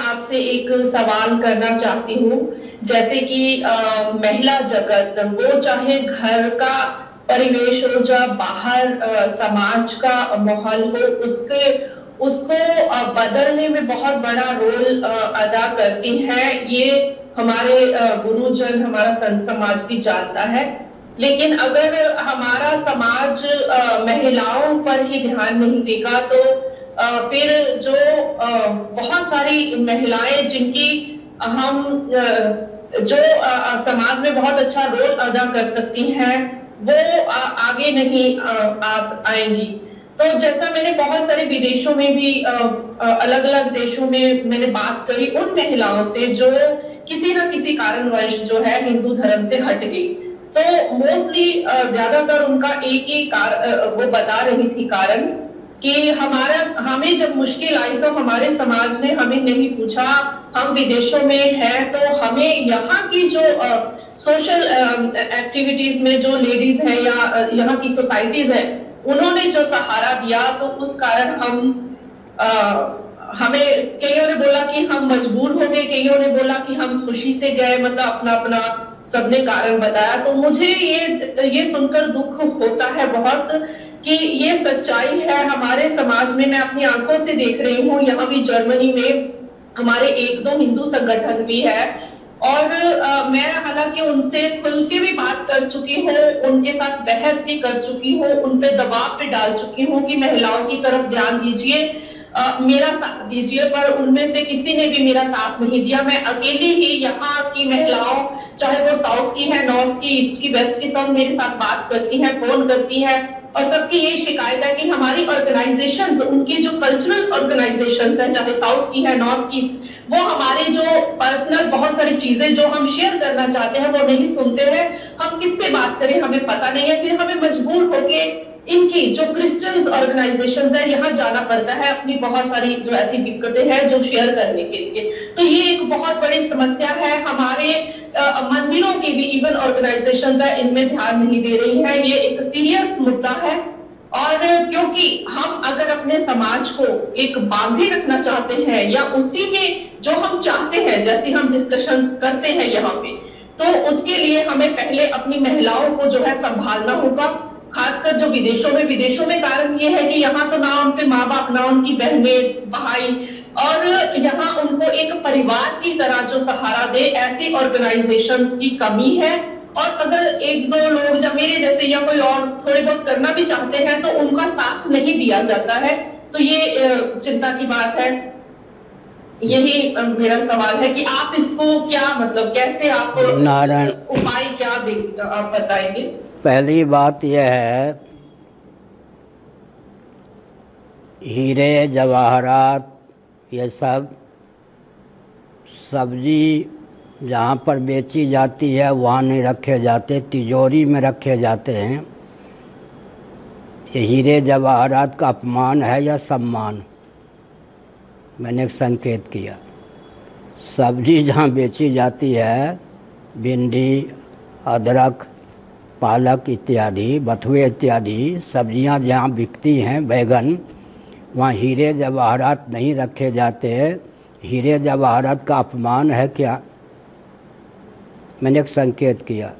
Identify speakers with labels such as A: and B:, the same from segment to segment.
A: आपसे एक सवाल करना चाहती हूँ। जैसे कि महिला जगत वो चाहे घर का परिवेश हो या बाहर समाज का माहौल हो, उसके उसको बदलने में बहुत बड़ा रोल अदा करती हैं। ये हमारे गुरुजन, हमारा संत समाज भी जानता है। लेकिन अगर हमारा समाज महिलाओं पर ही ध्यान नहीं देगा तो फिर जो बहुत सारी महिलाएं जिनकी हम जो समाज में बहुत अच्छा रोल अदा कर सकती हैं, वो आगे नहीं आएंगी। तो जैसा मैंने बहुत सारे विदेशों में भी अलग अलग देशों में मैंने बात करी उन महिलाओं से जो किसी न किसी कारणवश जो है हिंदू धर्म से हट गई, तो मोस्टली ज्यादातर उनका एक ही वो बता रही थी कारण कि हमें जब मुश्किल आई तो हमारे समाज ने हमें नहीं पूछा। हम विदेशों में हैं तो हमें यहाँ की जो सोशल एक्टिविटीज में जो लेडीज है या यहाँ की सोसाइटीज है, उन्होंने जो सहारा दिया, तो उस कारण हमें कईयों ने बोला कि हम मजबूर हो गए, कईयों ने बोला कि हम खुशी से गए, मतलब अपना अपना सबने कारण बताया। तो मुझे ये सुनकर दुख होता है बहुत कि ये सच्चाई है हमारे समाज में। मैं अपनी आंखों से देख रही हूँ, यहाँ भी जर्मनी में हमारे एक दो हिंदू संगठन भी है, और मैं हालांकि उनसे खुल के भी बात कर चुकी हूँ, उनके साथ बहस भी कर चुकी हूँ, उन पे दबाव भी डाल चुकी हूँ कि महिलाओं की तरफ ध्यान दीजिए, मेरा साथ दीजिए, पर उनमें से किसी ने भी मेरा साथ नहीं दिया। मैं अकेली ही यहाँ की महिलाओं, चाहे वो साउथ की है, नॉर्थ की, ईस्ट की, वेस्ट की, सब मेरे साथ बात करती हैं, फोन करती हैं, और सबकी यही शिकायत है कि हमारी ऑर्गेनाइजेशंस, उनकी जो कल्चरल ऑर्गेनाइजेशंस है, चाहे साउथ की है, नॉर्थ की, वो हमारे जो पर्सनल बहुत सारी चीजें जो हम शेयर करना चाहते हैं वो नहीं सुनते हैं। हम किससे बात करें हमें पता नहीं है, फिर हमें मजबूर होके इनकी जो क्रिश्चियंस ऑर्गेनाइजेशंस है यहाँ जाना पड़ता है अपनी बहुत सारी जो ऐसी दिक्कतें हैं जो शेयर करने के लिए। तो ये एक बहुत बड़ी समस्या है। हमारे मंदिरों की भी इवन ऑर्गेनाइजेशंस है, इनमें ध्यान नहीं दे रही है। ये एक सीरियस मुद्दा है, और क्योंकि हम अगर अपने समाज को एक बांधे रखना चाहते हैं या उसी में जो हम चाहते हैं, जैसे हम डिस्कशन करते हैं यहाँ पे, तो उसके लिए हमें पहले अपनी महिलाओं को जो है संभालना होगा, खासकर जो विदेशों में कारण ये है कि यहाँ तो ना उनके माँ बाप, ना उनकी बहनें भाई, और यहाँ उनको एक परिवार की तरह जो सहारा दे, ऐसी ऑर्गेनाइजेशंस की कमी है। और अगर एक दो लोग या मेरे जैसे या कोई और थोड़े बहुत करना भी चाहते हैं तो उनका साथ नहीं दिया जाता है। तो ये चिंता की बात है। यही मेरा सवाल है कि आप इसको क्या, मतलब कैसे आप
B: नारायण,
A: उपाय क्या आप बताएंगे?
B: पहली बात यह है, हीरे जवाहरात ये सब सब्जी जहाँ पर बेची जाती है वहाँ नहीं रखे जाते, तिजोरी में रखे जाते हैं। ये हीरे जवाहरात का अपमान है या सम्मान? मैंने एक संकेत किया। सब्जी जहाँ बेची जाती है, भिंडी, अदरक, पालक इत्यादि, बथुए इत्यादि सब्जियां जहाँ बिकती हैं, बैगन, वहाँ हीरे जवाहरात नहीं रखे जाते। हीरे जवाहरात का अपमान है क्या? मैंने एक संकेत किया।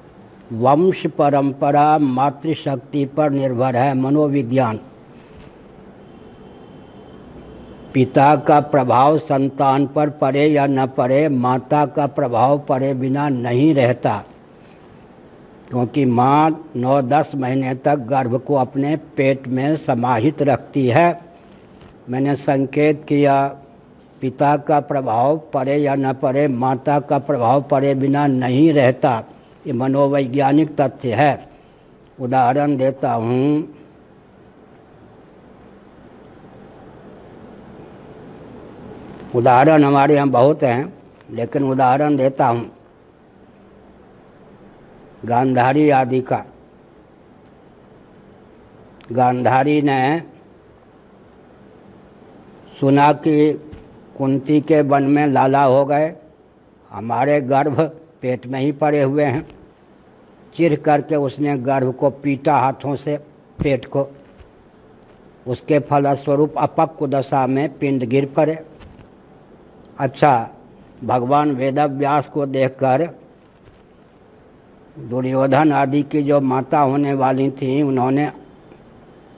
B: वंश परंपरा मातृशक्ति पर निर्भर है, मनोविज्ञान। पिता का प्रभाव संतान पर पड़े या न पड़े, माता का प्रभाव पड़े बिना नहीं रहता, क्योंकि माँ 9-10 महीने तक गर्भ को अपने पेट में समाहित रखती है। मैंने संकेत किया, पिता का प्रभाव पड़े या न पड़े, माता का प्रभाव पड़े बिना नहीं रहता। ये मनोवैज्ञानिक तथ्य है। उदाहरण देता हूँ। उदाहरण हमारे यहाँ बहुत हैं, लेकिन उदाहरण देता हूँ गांधारी आदि का। गांधारी ने सुना कि कुंती के वन में लाला हो गए, हमारे गर्भ पेट में ही पड़े हुए हैं। चिढ़ करके उसने गर्भ को पीटा हाथों से, पेट को। उसके फलस्वरूप अपक्व दशा में पिंड गिर पड़े। अच्छा, भगवान वेदव्यास को देखकर दुर्योधन आदि की जो माता होने वाली थी उन्होंने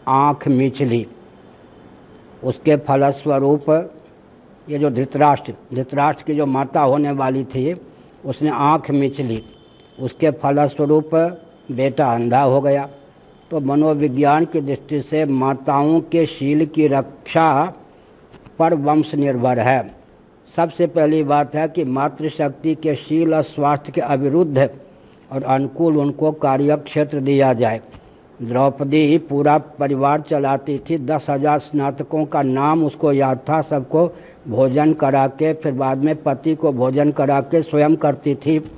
B: आँख मीच ली। उसके फलस्वरूप ये जो धृतराष्ट्र की जो माता होने वाली थी उसने आँख मीच ली। उसके फलस्वरूप बेटा अंधा हो गया। तो मनोविज्ञान की दृष्टि से माताओं के शील की रक्षा पर वंश निर्भर है। सबसे पहली बात है कि मातृशक्ति के शील और स्वास्थ्य के अविरुद्ध और अनुकूल उनको कार्यक्षेत्र दिया जाए। द्रौपदी पूरा परिवार चलाती थी, 10,000 स्नातकों का नाम उसको याद था, सबको भोजन करा के फिर बाद में पति को भोजन करा के स्वयं करती थी।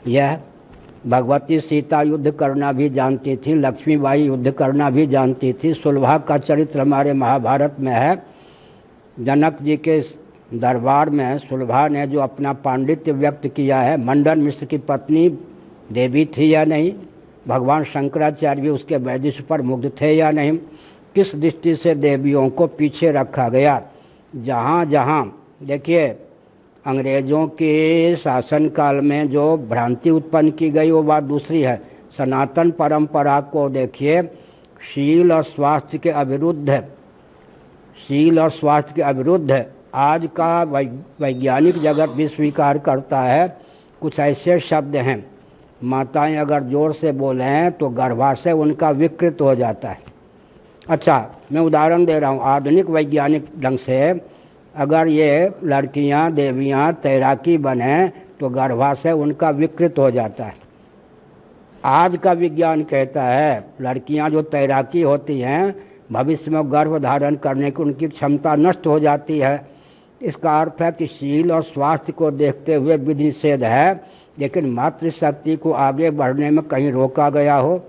B: यह भगवती सीता युद्ध करना भी जानती थी, लक्ष्मीबाई युद्ध करना भी जानती थी। सुलभा का चरित्र हमारे महाभारत में है। जनक जी के दरबार में सुलभा ने जो अपना पांडित्य व्यक्त किया है, मंडन मिश्र की पत्नी देवी थी या नहीं, भगवान शंकराचार्य भी उसके वैदिश पर मुग्ध थे या नहीं, किस दृष्टि से देवियों को पीछे रखा गया। जहाँ जहाँ देखिए अंग्रेज़ों के शासनकाल में जो भ्रांति उत्पन्न की गई वो बात दूसरी है। सनातन परंपरा को देखिए, शील और स्वास्थ्य के अविरुद्ध आज का वैज्ञानिक जगत भी स्वीकार करता है। कुछ ऐसे शब्द हैं, माताएं अगर जोर से बोलें तो गर्भाशय उनका विकृत हो जाता है। अच्छा, मैं उदाहरण दे रहा हूँ। आधुनिक वैज्ञानिक ढंग से अगर ये लड़कियां देवियां तैराकी बने तो गर्भाशय उनका विकृत हो जाता है। आज का विज्ञान कहता है लड़कियां जो तैराकी होती हैं भविष्य में गर्भ धारण करने की उनकी क्षमता नष्ट हो जाती है। इसका अर्थ है कि शील और स्वास्थ्य को देखते हुए विधि निषेध है, लेकिन मातृशक्ति को आगे बढ़ने में कहीं रोका गया हो।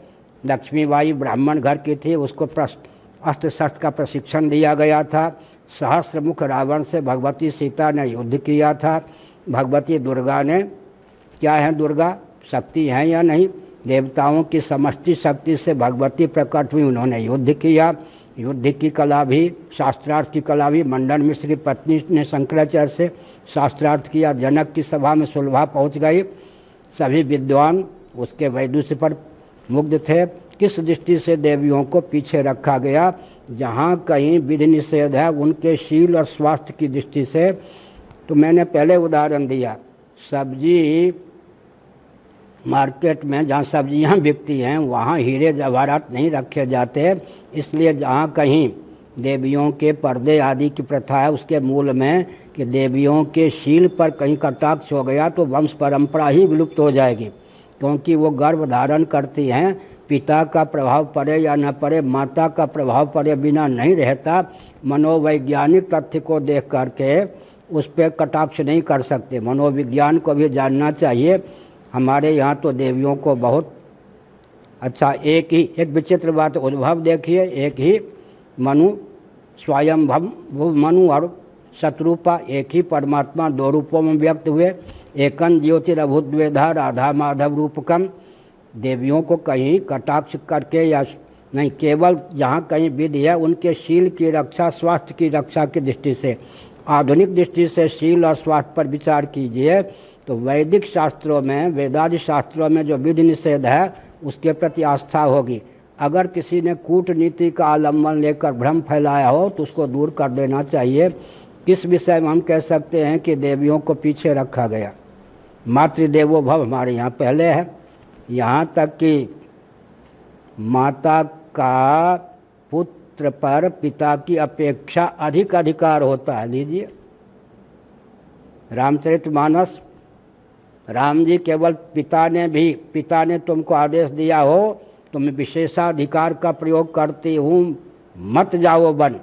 B: लक्ष्मीबाई ब्राह्मण घर की थी, उसको अस्त्र शस्त्र का प्रशिक्षण दिया गया था। सहस्त्रमुख रावण से भगवती सीता ने युद्ध किया था। भगवती दुर्गा ने, क्या है दुर्गा, शक्ति है या नहीं, देवताओं की समष्टि शक्ति से भगवती प्रकट हुई, उन्होंने युद्ध किया। युद्ध की कला भी, शास्त्रार्थ की कला भी मंडन मिश्र की पत्नी ने शंकराचार्य से शास्त्रार्थ किया। जनक की सभा में सुलभा पहुंच गई। सभी विद्वान उसके वैदुष्य पर मुग्ध थे। किस दृष्टि से देवियों को पीछे रखा गया? जहाँ कहीं विधि निषेध है उनके शील और स्वास्थ्य की दृष्टि से। तो मैंने पहले उदाहरण दिया, सब्जी मार्केट में जहाँ सब्जियाँ बिकती हैं वहाँ हीरे जवाहरात नहीं रखे जाते। इसलिए जहाँ कहीं देवियों के पर्दे आदि की प्रथा है उसके मूल में कि देवियों के शील पर कहीं कटाक्ष हो गया तो वंश परंपरा ही विलुप्त हो जाएगी, क्योंकि वो गर्भ धारण करती हैं। पिता का प्रभाव पड़े या न पड़े, माता का प्रभाव पड़े बिना नहीं रहता। मनोवैज्ञानिक तथ्य को देख करके उस पर कटाक्ष नहीं कर सकते। मनोविज्ञान को भी जानना चाहिए। हमारे यहाँ तो देवियों को बहुत अच्छा, एक विचित्र बात, उद्भव देखिए, एक ही मनु स्वयंभव मनु और शत्रुपा, एक ही परमात्मा दो रूपों में व्यक्त हुए। एकन ज्योतिरभुद्वेधा राधा माधव रूपकम। देवियों को कहीं कटाक्ष करके या नहीं, केवल जहाँ कहीं विधि है उनके शील की रक्षा, स्वास्थ्य की रक्षा की दृष्टि से। आधुनिक दृष्टि से शील और स्वास्थ्य पर विचार कीजिए तो वैदिक शास्त्रों में, वेदादि शास्त्रों में जो विधि निषेध है उसके प्रति आस्था होगी। अगर किसी ने कूटनीति का आलम्बन लेकर भ्रम फैलाया हो तो उसको दूर कर देना चाहिए। किस विषय में हम कह सकते हैं कि देवियों को पीछे रखा गया? मातृदेवो भव हमारे यहाँ पहले है। यहाँ तक कि माता का पुत्र पर पिता की अपेक्षा अधिक अधिकार होता है। लीजिए रामचरितमानस, राम जी केवल पिता ने तुमको आदेश दिया हो तो मैं विशेषाधिकार का प्रयोग करती हूँ, मत जाओ वन।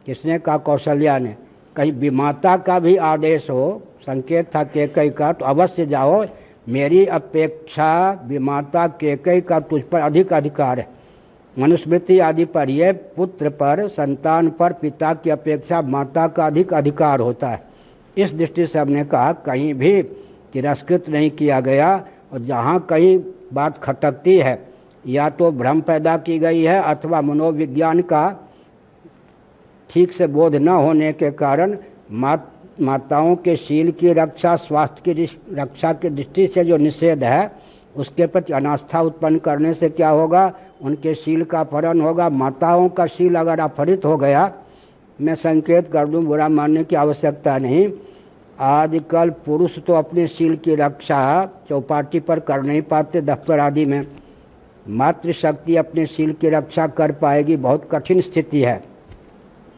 B: किसने कहा? कौशल्या ने। कहीं माता का भी आदेश हो, संकेत था कैकेयी का, तो अवश्य जाओ, मेरी अपेक्षा विमाता कैकेयी का तुझ पर अधिक अधिकार है। मनुस्मृति आदि पर ये पुत्र पर, संतान पर पिता की अपेक्षा माता का अधिक अधिकार होता है। इस दृष्टि से हमने कहा कहीं भी तिरस्कृत नहीं किया गया। और जहाँ कहीं बात खटकती है या तो भ्रम पैदा की गई है अथवा मनोविज्ञान का ठीक से बोध न होने के कारण माताओं के शील की रक्षा, स्वास्थ्य की रक्षा की दृष्टि से जो निषेध है उसके प्रति अनास्था उत्पन्न करने से क्या होगा, उनके शील का अपहरण होगा। माताओं का शील अगर अपहरित हो गया, मैं संकेत कर दूं, बुरा मानने की आवश्यकता नहीं, आजकल पुरुष तो अपने शील की रक्षा चौपाटी पर कर नहीं पाते, दफ्तर आदि में। मातृशक्ति अपने शील की रक्षा कर पाएगी, बहुत कठिन स्थिति है।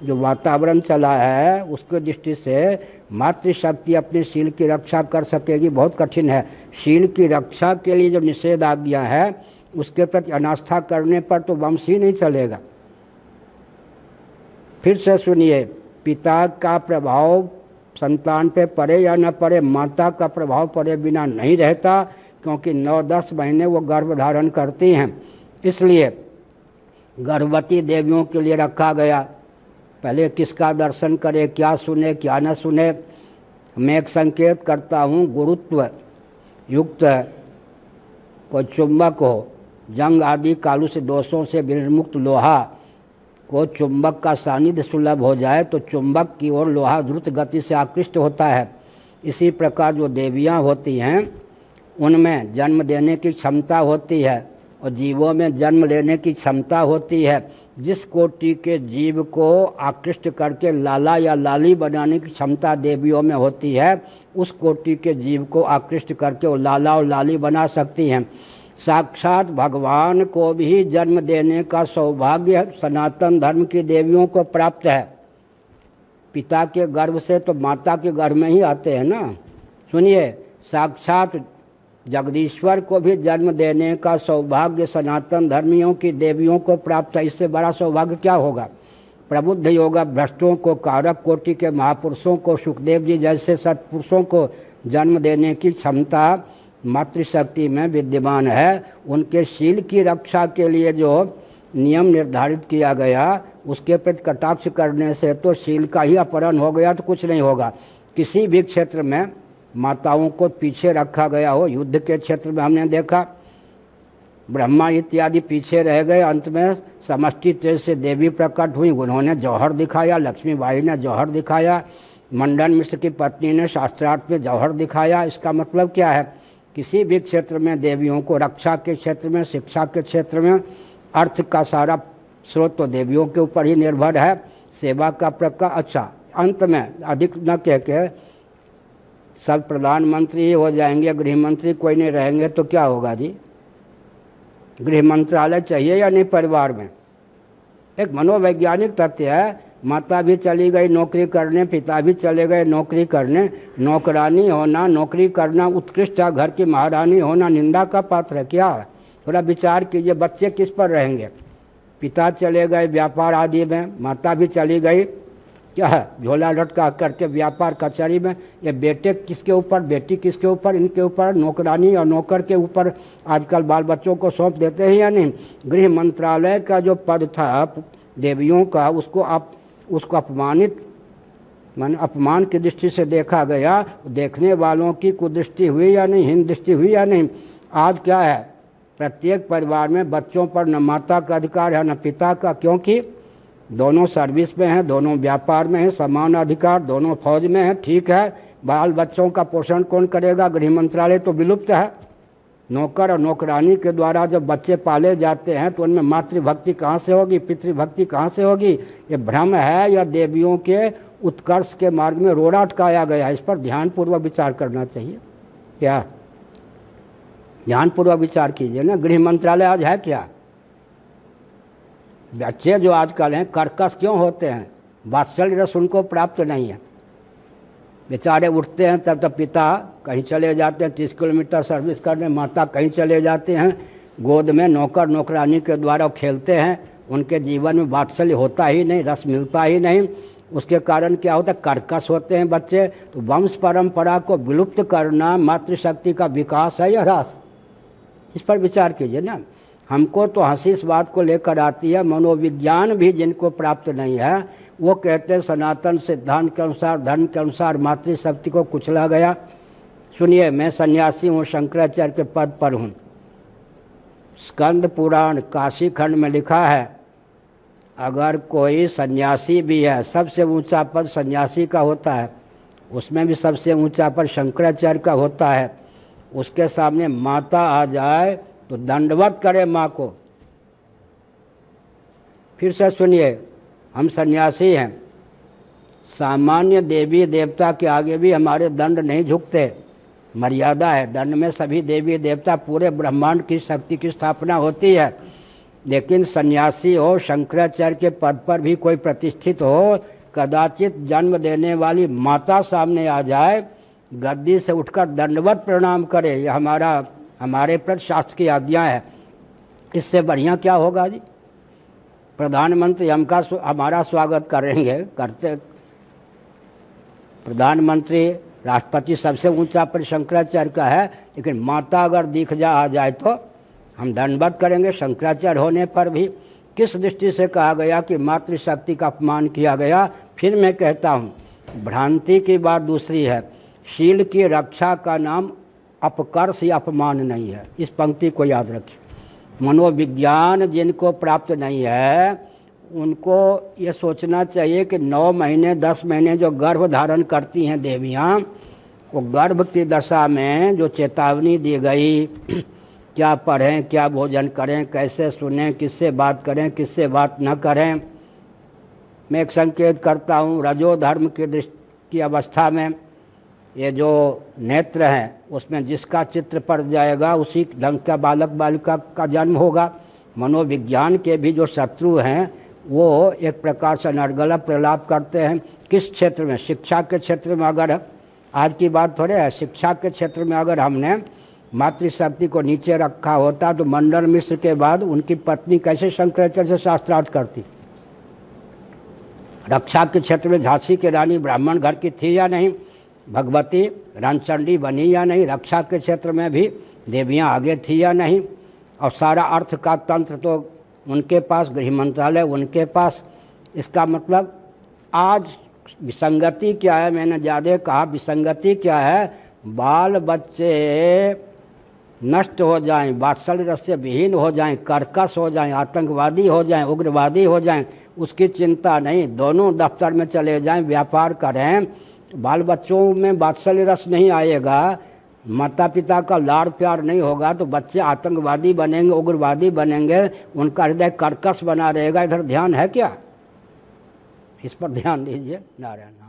B: जो वातावरण चला है उसके दृष्टि से मातृशक्ति अपने शील की रक्षा कर सकेगी, बहुत कठिन है। शील की रक्षा के लिए जो निषेध आज्ञा है उसके प्रति अनास्था करने पर तो वंश ही नहीं चलेगा। फिर से सुनिए, पिता का प्रभाव संतान पे पड़े या न पड़े, माता का प्रभाव पड़े बिना नहीं रहता, क्योंकि 9-10 महीने वो गर्भ धारण करती हैं। इसलिए गर्भवती देवियों के लिए रखा गया। पहले किसका दर्शन करे, क्या सुने क्या न सुने। मैं एक संकेत करता हूँ, गुरुत्व युक्त कोई चुंबक हो, जंग आदि कालू से दोषों से विनिर्मुक्त लोहा को चुंबक का सानिध्य सुलभ हो जाए तो चुंबक की ओर लोहा द्रुत गति से आकृष्ट होता है। इसी प्रकार जो देवियाँ होती हैं उनमें जन्म देने की क्षमता होती है और जीवों में जन्म लेने की क्षमता होती है। जिस कोटि के जीव को आकृष्ट करके लाला या लाली बनाने की क्षमता देवियों में होती है, उस कोटि के जीव को आकृष्ट करके वो लाला और लाली बना सकती हैं। साक्षात भगवान को भी जन्म देने का सौभाग्य सनातन धर्म की देवियों को प्राप्त है। पिता के गर्भ से तो माता के गर्भ में ही आते हैं ना। सुनिए, साक्षात जगदीश्वर को भी जन्म देने का सौभाग्य सनातन धर्मियों की देवियों को प्राप्त है। इससे बड़ा सौभाग्य क्या होगा। प्रबुद्ध योगा भ्रष्टों को, कारक कोटि के महापुरुषों को, सुखदेव जी जैसे सत्पुरुषों को जन्म देने की क्षमता मातृशक्ति में विद्यमान है। उनके शील की रक्षा के लिए जो नियम निर्धारित किया गया उसके प्रति कटाक्ष करने से तो शील का ही अपहरण हो गया तो कुछ नहीं होगा। किसी भी क्षेत्र में माताओं को पीछे रखा गया हो, युद्ध के क्षेत्र में हमने देखा ब्रह्मा इत्यादि पीछे रह गए, अंत में समष्टि तेज से देवी प्रकट हुई, उन्होंने जौहर दिखाया, लक्ष्मीबाई ने जौहर दिखाया, मंडन मिश्र की पत्नी ने शास्त्रार्थ में जौहर दिखाया। इसका मतलब क्या है, किसी भी क्षेत्र में देवियों को, रक्षा के क्षेत्र में, शिक्षा के क्षेत्र में, अर्थ का सारा स्रोत तो देवियों के ऊपर ही निर्भर है। सेवा का प्रकार, अच्छा अंत में अधिक न कह के सब प्रधानमंत्री ही हो जाएंगे, गृह मंत्री कोई नहीं रहेंगे तो क्या होगा जी। गृह मंत्रालय चाहिए या नहीं परिवार में। एक मनोवैज्ञानिक तथ्य है, माता भी चली गई नौकरी करने, पिता भी चले गए नौकरी करने, नौकरानी होना, नौकरी करना उत्कृष्ट है, घर की महारानी होना निंदा का पात्र है क्या। थोड़ा विचार कीजिए, बच्चे किस पर रहेंगे। पिता चले गए व्यापार आदि में, माता भी चली गई क्या है झोला लटका करके व्यापार कचहरी में। ये बेटे किसके ऊपर, बेटी किसके ऊपर, इनके ऊपर, नौकरानी और नौकर के ऊपर आजकल बाल बच्चों को सौंप देते हैं या नहीं। गृह मंत्रालय का जो पद था देवियों का, उसको अपमानित माने अपमान की दृष्टि से देखा गया। देखने वालों की कुदृष्टि हुई या नहीं, हीन दृष्टि हुई या नहीं। आज क्या है, प्रत्येक परिवार में बच्चों पर न माता का अधिकार है न पिता का, क्योंकि दोनों सर्विस में हैं, दोनों व्यापार में हैं, समान अधिकार, दोनों फौज में हैं। ठीक है, बाल बच्चों का पोषण कौन करेगा, गृह मंत्रालय तो विलुप्त है। नौकर और नौकरानी के द्वारा जब बच्चे पाले जाते हैं तो उनमें मातृभक्ति कहाँ से होगी, पितृभक्ति कहाँ से होगी। ये भ्रम है या देवियों के उत्कर्ष के मार्ग में रोड़ा अटकाया गया। इस पर ध्यानपूर्वक विचार करना चाहिए। क्या ध्यानपूर्वक विचार कीजिए ना। गृह मंत्रालय आज है क्या। बच्चे जो आजकल हैं कर्कश क्यों होते हैं, वात्सल्य रस उनको प्राप्त नहीं है। बेचारे उठते हैं तब पिता कहीं चले जाते हैं 30 किलोमीटर सर्विस करने, माता कहीं चले जाते हैं, गोद में नौकर नौकरानी के द्वारा खेलते हैं। उनके जीवन में वात्सल्य होता ही नहीं, रस मिलता ही नहीं। उसके कारण क्या होता है, कर्कश होते हैं बच्चे। तो वंश परंपरा को विलुप्त करना मातृशक्ति का विकास है या ह्रास, इस पर विचार कीजिए ना। हमको तो हंसी इस बात को लेकर आती है, मनोविज्ञान भी जिनको प्राप्त नहीं है वो कहते हैं सनातन सिद्धांत के अनुसार, धर्म के अनुसार मातृशक्ति को कुचला गया। सुनिए, मैं सन्यासी हूँ, शंकराचार्य के पद पर हूँ। स्कंद पुराण काशी खंड में लिखा है, अगर कोई सन्यासी भी है, सबसे ऊंचा पद सन्यासी का होता है, उसमें भी सबसे ऊंचा पर शंकराचार्य का होता है। उसके सामने माता आ जाए तो दंडवत करे माँ को। फिर से सुनिए, हम सन्यासी हैं, सामान्य देवी देवता के आगे भी हमारे दंड नहीं झुकते, मर्यादा है। दंड में सभी देवी देवता पूरे ब्रह्मांड की शक्ति की स्थापना होती है। लेकिन सन्यासी हो, शंकराचार्य के पद पर भी कोई प्रतिष्ठित हो, कदाचित जन्म देने वाली माता सामने आ जाए, गद्दी से उठकर दंडवत प्रणाम करे, यह हमारे प्रति शास्त्र की आज्ञा है। इससे बढ़िया क्या होगा जी? प्रधानमंत्री हमारा स्वागत करेंगे, करते। प्रधानमंत्री, राष्ट्रपति सबसे ऊंचा पर शंकराचार्य का है, लेकिन माता अगर दिख आ जाए तो हम दंडवत करेंगे। शंकराचार्य होने पर भी किस दृष्टि से कहा गया कि मातृशक्ति का अपमान किया गया? फिर मैं कहता हूँ, भ्रांति की बात दूसरी है। शील की रक्षा का नाम अपकर्ष या अपमान नहीं है। इस पंक्ति को याद रखिए। मनोविज्ञान जिनको प्राप्त नहीं है उनको ये सोचना चाहिए कि 9 महीने 10 महीने जो गर्भ धारण करती हैं देवियाँ, वो गर्भ की दशा में जो चेतावनी दी गई, क्या पढ़ें, क्या भोजन करें, कैसे सुनें, किससे बात करें, किससे बात न करें। मैं एक संकेत करता हूँ, रजोधर्म की अवस्था में ये जो नेत्र हैं उसमें जिसका चित्र पड़ जाएगा उसी ढंग का बालक बालिका का जन्म होगा। मनोविज्ञान के भी जो शत्रु हैं वो एक प्रकार से नरगला प्रलाप करते हैं। किस क्षेत्र में? शिक्षा के क्षेत्र में। अगर आज की बात थोड़े है, शिक्षा के क्षेत्र में अगर हमने मातृशक्ति को नीचे रखा होता तो मंडन मिश्र के बाद उनकी पत्नी कैसे शंकराचार्य से शास्त्रार्थ करती? रक्षा के क्षेत्र में झांसी की रानी ब्राह्मण घर की थी या नहीं? भगवती रणचंडी बनी या नहीं? रक्षा के क्षेत्र में भी देवियाँ आगे थी या नहीं? और सारा अर्थ का तंत्र तो उनके पास, गृह मंत्रालय उनके पास। इसका मतलब आज विसंगति क्या है? मैंने ज़्यादा कहा विसंगति क्या है? बाल बच्चे नष्ट हो जाएं, वात्सल्य रस से विहीन हो जाएं, कर्कश हो जाएं, आतंकवादी हो जाएं, उग्रवादी हो जाएं, उसकी चिंता नहीं। दोनों दफ्तर में चले जाएं, व्यापार करें, बाल बच्चों में वात्सल्य रस नहीं आएगा, माता पिता का लाड़ प्यार नहीं होगा तो बच्चे आतंकवादी बनेंगे, उग्रवादी बनेंगे, उनका हृदय कर्कश बना रहेगा। इधर ध्यान है क्या? इस पर ध्यान दीजिए। नारायण।